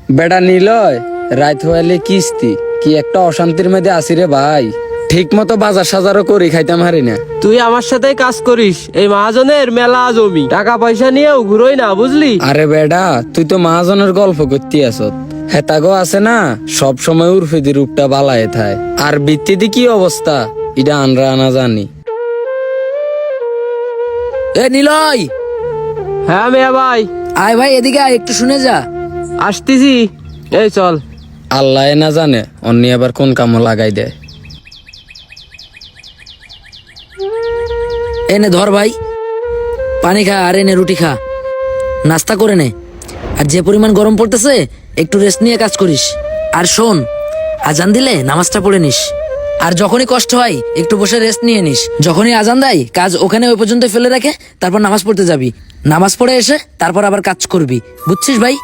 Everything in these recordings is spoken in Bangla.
বেটা নিলয় রাত হইলে কিস্তি কি একটা অশান্তির মধ্যে আসি রে ভাই। ঠিক মতো বাজার সাজারও করি খাইতাম হারি না। তুই আমার সাথে কাজ করিস, এই মহাজনের মেলা জমি, টাকা পয়সা নিয়েও ঘুরোই না, বুঝলি? আরে বেডা তুই তো মহাজনের গল্প করতে আসত। হেতাগো আছে না সব সময় উর্ফিদি রূপটা বালায় থায়। আর বৃত্তিদি কি অবস্থা এটা আনরা আনা জানি। এ নিলয়, হ্যাঁ মেয়া ভাই, আয় ভাই এদিকে আয়, একটু শুনে যা। আসতেছি। এই চল। আল্লাহ না জানে অন্য আবার কোন কামো লাগাই দেয়। এনে ধর ভাই, পানি খা আর এনে রুটি খা, নাস্তা করে নে। আর যে পরিমাণ গরম পড়তেছে একটু রেস্ট নিয়ে কাজ করিস। আর শোন, আজান দিলে নামাজটা পড়ে নিস। আর যখনই কষ্ট হয় একটু বসে রেস্ট নিয়ে নিস। যখনই আজান দেয় কাজ ওখানে ওই পর্যন্ত ফেলে রেখে তারপর নামাজ পড়তে যাবি। নামাজ পড়ে এসে তারপর আবার কাজ করবি, বুঝছিস ভাই?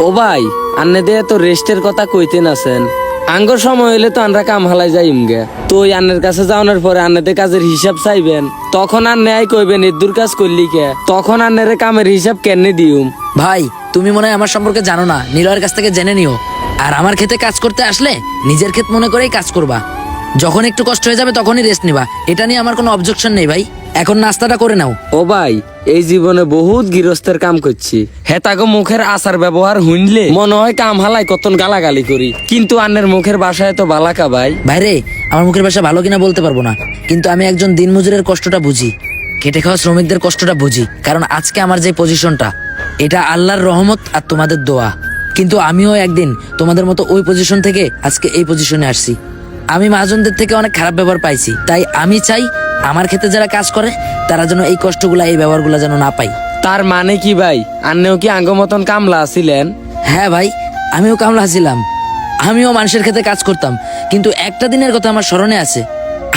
ও ভাই আন্নে দে তো রেস্টের কথা কইতেন আছেন। আঙ্গর সময় হইলে তো আমরা কাম হালাই যাইম গে। তো ওই আন্নের কাছে যাওয়ার পরে আন্নেতে কাজের হিসাব চাইবেন, তখন আর ন্যায় কইবেন এদুর কাজ করলি কে, তখন আন্নের কামের হিসাব কেনে দিউম। ভাই তুমি মনে হয় আমার সম্পর্কে জানো না, নিলয়ের কাছ থেকে জেনে নিও। আর আমার ক্ষেতে কাজ করতে আসলে নিজের ক্ষেত মনে করেই কাজ করবা। যখন একটু কষ্ট হয়ে যাবে তখনই রেস্ট নিবা, এটা নিয়ে আমার কোনো অবজেকশন নেই ভাই। এখন নাস্তাটা করে নাও। ও ভাই এই জীবনে বহুত গৃহস্থের কাম করছি, হেতাগো মুখের আচার ব্যবহার হুনলে মনে হয় কাম হালাই কতন গালাগালি করি, কিন্তু আন্নের মুখের বাসায় তো বালাকা ভাই। ভাইরে, আমার মুখের ভাষা ভালো কিনা বলতে পারবো না, কিন্তু আমি একজন দিনমজুরের কষ্টটা বুঝি, খেটে খাওয়া শ্রমিকদের কষ্টটা বুঝি। কারণ আজকে আমার যে পজিশনটা, এটা আল্লাহর রহমত আর তোমাদের দোয়া। কিন্তু আমিও একদিন তোমাদের মতো ওই পজিশন থেকে আজকে এই পজিশনে আসছি। আমি মহাজনদের থেকে অনেক খারাপ ব্যবহার পাইছি, তাই আমি চাই আমার ক্ষেতে যারা কাজ করে তারা যেন এই কষ্টগুলা, এই ব্যবহারগুলা যেন না পাই। তার মানে কি ভাই আন্নেও কি আঙ্গ মতন কামলা আছিলেন? হ্যাঁ ভাই, আমিও কামলা ছিলাম, আমিও মানুষের ক্ষেতে কাজ করতাম। কিন্তু একটা দিনের কথা আমার স্মরণে আছে।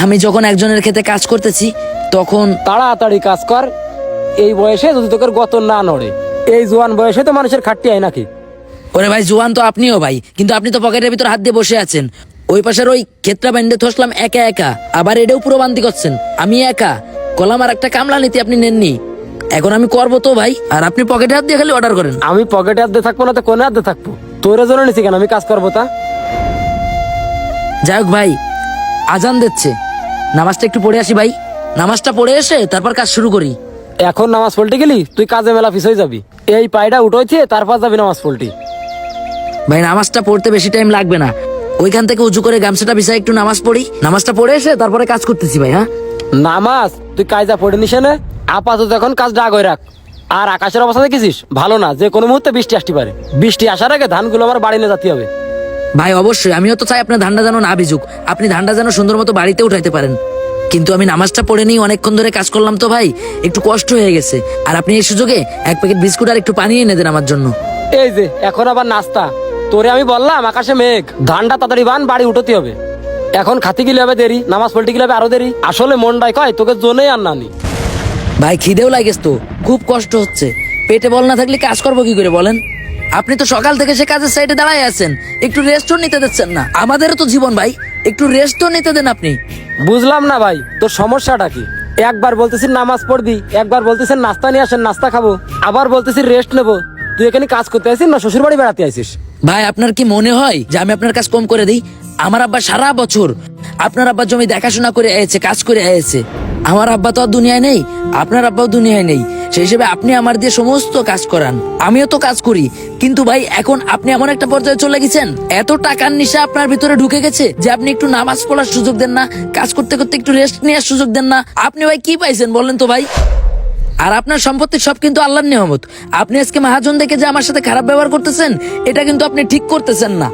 আমি যখন একজনের ক্ষেতে কাজ করতেছি তখন তাড়াতাড়ি কাজ কর, এই বয়সে যদি তোকে গতন না নড়ে। এই জোয়ান বয়সে তো মানুষের খাটতি হয় নাকি? ওরে ভাই জোয়ান তো আপনিও ভাই, কিন্তু আপনি তো পকেটের ভিতর হাত দিয়ে বসে আছেন। ওই পাশের ওই ক্ষেতটা বান্ধে থসলাম একা একা, আবার এটাও পুরো বান্দি করছেন। আমি একা কলাম আর একটা কামলা নীতি আপনি নেননি। এখন আমি করবো তো ভাই, আর আপনি পকেটে হাত দিয়ে খালি অর্ডার করেন। আমি পকেটে হাত দিয়ে থাকবো না তো কোনে হাত দিয়ে থাকবো? তোর জন্য নিছি কেন, আমি কাজ করবো তা? যাই হোক ভাই, আজান দিচ্ছে, নামাজটা একটু পড়ে আসি ভাই। নামাজটা পড়ে এসে তারপর কাজ শুরু করি। এখন নামাজ পড়তে গেলি তুই কাজে মেলা পিছ হয়ে যাবি। এই পায়টা উঠোইছে তারপর যাবি নামাজ পড়তে। ভাই নামাজটা পড়তে বেশি টাইম লাগবে না, ওইখান থেকে উঁচু করে গামছাটা বিছাই একটু নামাজ পড়ি। নামাজটা পড়ে এসে তারপরে কাজ করতেছি ভাই। হ্যাঁ নামাজ তুই কায়দা পড়ে নিস না, আপাতত এখন কাজ ডাক হয়ে রাখ। আর আকাশের অবস্থা দেখেছিস ভালো না, যে কোনো মুহূর্তে বৃষ্টি আসতে পারে। বৃষ্টি আসার আগে ধানগুলো আমার বাড়ি নিয়ে যেতে হবে। ভাই অবশ্যই, আমিও তো চাই আপনার ধানটা যেন না ভিজুক, আপনি ধানটা যেন সুন্দর মতো বাড়িতে উঠাইতে পারেন। কিন্তু আমি নামাজটা পড়ে নিয়ে অনেকক্ষণ ধরে কাজ করলাম তো ভাই, একটু কষ্ট হয়ে গেছে। আর আপনি এই সুযোগে এক প্যাকেট বিস্কুট আর একটু পানি এনে দেন আমার জন্য। এই যে এখন আবার নাস্তা, তোরে আমি বললাম আকাশে মেঘ, ধানটা তাড়াতাড়ি বান, বাড়ি উঠতে হবে। এখন খাতি গেলে হবে দেরি, নামাজ পড়তে গেলে হবে আরো দেরি। আসলে মনটাই কয় তোকে জন্যই আর নানি। ভাই খিদেও লাগেস তো, খুব কষ্ট হচ্ছে। পেটে বল না থাকলে কাজ করবো কি করে বলেন? আপনি তো সকাল থেকে সে কাজের সাইডে দাঁড়ায় আছেন, একটু রেস্টও নিতে দিচ্ছেন না। আমাদেরও তো জীবন ভাই, একটু রেস্টও নিতে দেন আপনি। বুঝলাম না ভাই তোর সমস্যাটা কি? একবার বলতেছিস নামাজ পড়বি, একবার বলতেছেন নাস্তা নিয়ে আসেন নাস্তা খাবো, আবার বলতেছিস রেস্ট নেবো। তুই এখানে কাজ করতে আসিস না শ্বশুর বাড়ি বেড়াতে আসিস? ভাই আপনার কি মনে হয় যে আমি আপনার কাজ কম করে দিই? আমার আব্বা সারা বছর আপনার আব্বার জমি দেখাশোনা করে এসেছে, কাজ করে এসেছে। আমার আব্বা তো আর দুনিয়ায় নেই, আপনার আব্বাও দুনিয়ায় নেই, সেই হিসেবে আপনি আমার দিয়ে সমস্ত কাজ করান, আমিও তো কাজ করি। কিন্তু ভাই এখন আপনি এমন একটা পর্যায়ে চলে গেছেন, এত টাকার নেশা আপনার ভিতরে ঢুকে গেছে যে আপনি একটু নামাজ পড়ার সুযোগ দেন না, কাজ করতে করতে একটু রেস্ট নেওয়ার সুযোগ দেন না। আপনি ভাই কি পাইছেন বলেন তো ভাই? আর আপনার সম্পত্তি সব কিন্তু আল্লাহর নিয়ামত। আপনি আজকে মহাজন দেখে যে আমার সাথে খারাপ ব্যবহার করতেছেন, এটা কিন্তু আপনি ঠিক করতেছেন না।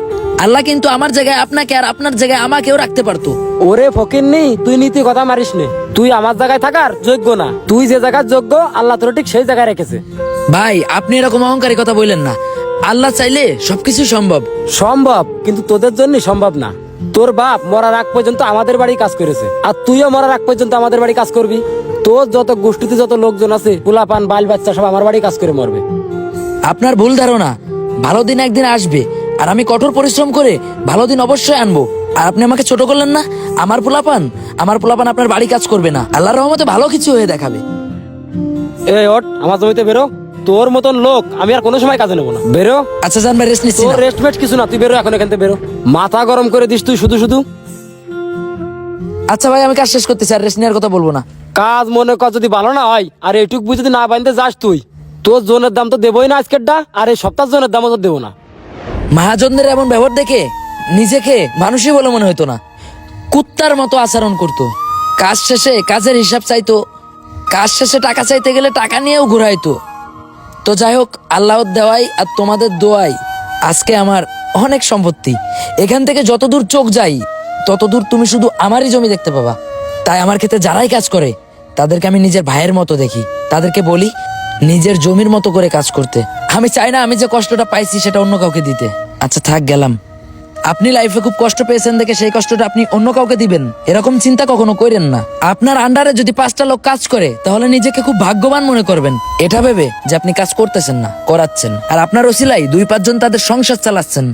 আল্লাহ কিন্তু আমার জায়গায় আপনাকে আর আপনার জায়গায় আমাকেও রাখতে পারতো। ওরে ফকির নেই, তুই নীতি কথা মারিস নে। তুই আমার জায়গায় থাকার যোগ্য না, তুই যে জায়গার যোগ্য আল্লাহ তোর ঠিক সেই জায়গায় রেখেছে। ভাই আপনি এরকম অহংকারী কথা বললেন না, আল্লাহ চাইলে সবকিছু সম্ভব। সম্ভব, কিন্তু তোদের জন্য সম্ভব না। তোর বাপ মরার আগ পর্যন্ত আমাদের বাড়ি কাজ করেছে, আর তুইও মরার আগ পর্যন্ত আমাদের বাড়ি কাজ করবি। তোর যত গোষ্ঠীতে যত লোকজন আছে, পোলাপান বাইল বাচ্চা সব আমার বাড়ি কাজ করে মরবে। আপনার ভুল ধারণা, ভালো দিন একদিন আসবে, আর আমি কঠোর পরিশ্রম করে ভালো দিন অবশ্যই আনবো। আর আপনি আমাকে ছোট করলেন না। আমার পোলাপান আপনার বাড়ি কাজ করবে না, আল্লাহর রহমতে ভালো কিছু হয়ে দেখাবে। এই ওঠ, আমার জমিতে বেরো। তোর মতন লোক আমি আর কোনো সময় কাজে নেবো না, বেরো। আচ্ছা যান ভাই, রেস্ট নিচ্ছি তোর না। রেস্টমেট কিছু না, তুই বেরো এখন এখান থেকে, বেরো। মাথা গরম করে দিস তুই শুধু শুধু। আচ্ছা ভাই, আমি কাজ শেষ করতেছি, আর রেস্ট নেওয়ার কথা বলবো না। কাজ মনে কর যদি ভালো না হয় আর এইটুক বুঝে যদি না বাঁধতে যাস তুই, তোর জোনের দাম তো দেবোই না আজকেরটা, আর এই সপ্তাহ জোনের দামও তো দেবো না। মহাজনদের এমন ব্যবহার দেখে নিজেকে মানুষই বলে মনে হতো না, কুত্তার মতো আচরণ করতো। কাজ শেষে কাজের হিসাব চাইতো, কাজ শেষে টাকা চাইতে গেলে টাকা নিয়েও ঘুরাইতো। তো যাই হোক, আল্লাহর দেওয়াই আর তোমাদের দোয়াই আজকে আমার অনেক সম্পত্তি। এখান থেকে যতদূর চোখ যাই ততদূর তুমি শুধু আমারই জমি দেখতে পাবা। তাই আমার ক্ষেত্রে যারাই কাজ করে তাদেরকে আমি নিজের ভাইয়ের মতো দেখি, তাদেরকে বলি নিজের জমির মতো করে কাজ করতে। আমি চাই না আমি যে কষ্টটা পাইছি সেটা অন্য কাউকে দিতে। আচ্ছা থাক, গেলাম। আপনি লাইফে খুব কষ্ট পেয়েছেন দেখে সেই কষ্টটা আপনি অন্য কাউকে দিবেন এরকম চিন্তা কখনো করেন না। আপনার আন্ডারে যদি 5টা লোক কাজ করে তাহলে নিজেকে খুব ভাগ্যবান মনে করবেন, এটা ভেবে যে আপনি কাজ করতেছেন না, করাচ্ছেন। আর আপনার ওসিলাই 2-5 জন তাদের সংসার চালাচ্ছেন।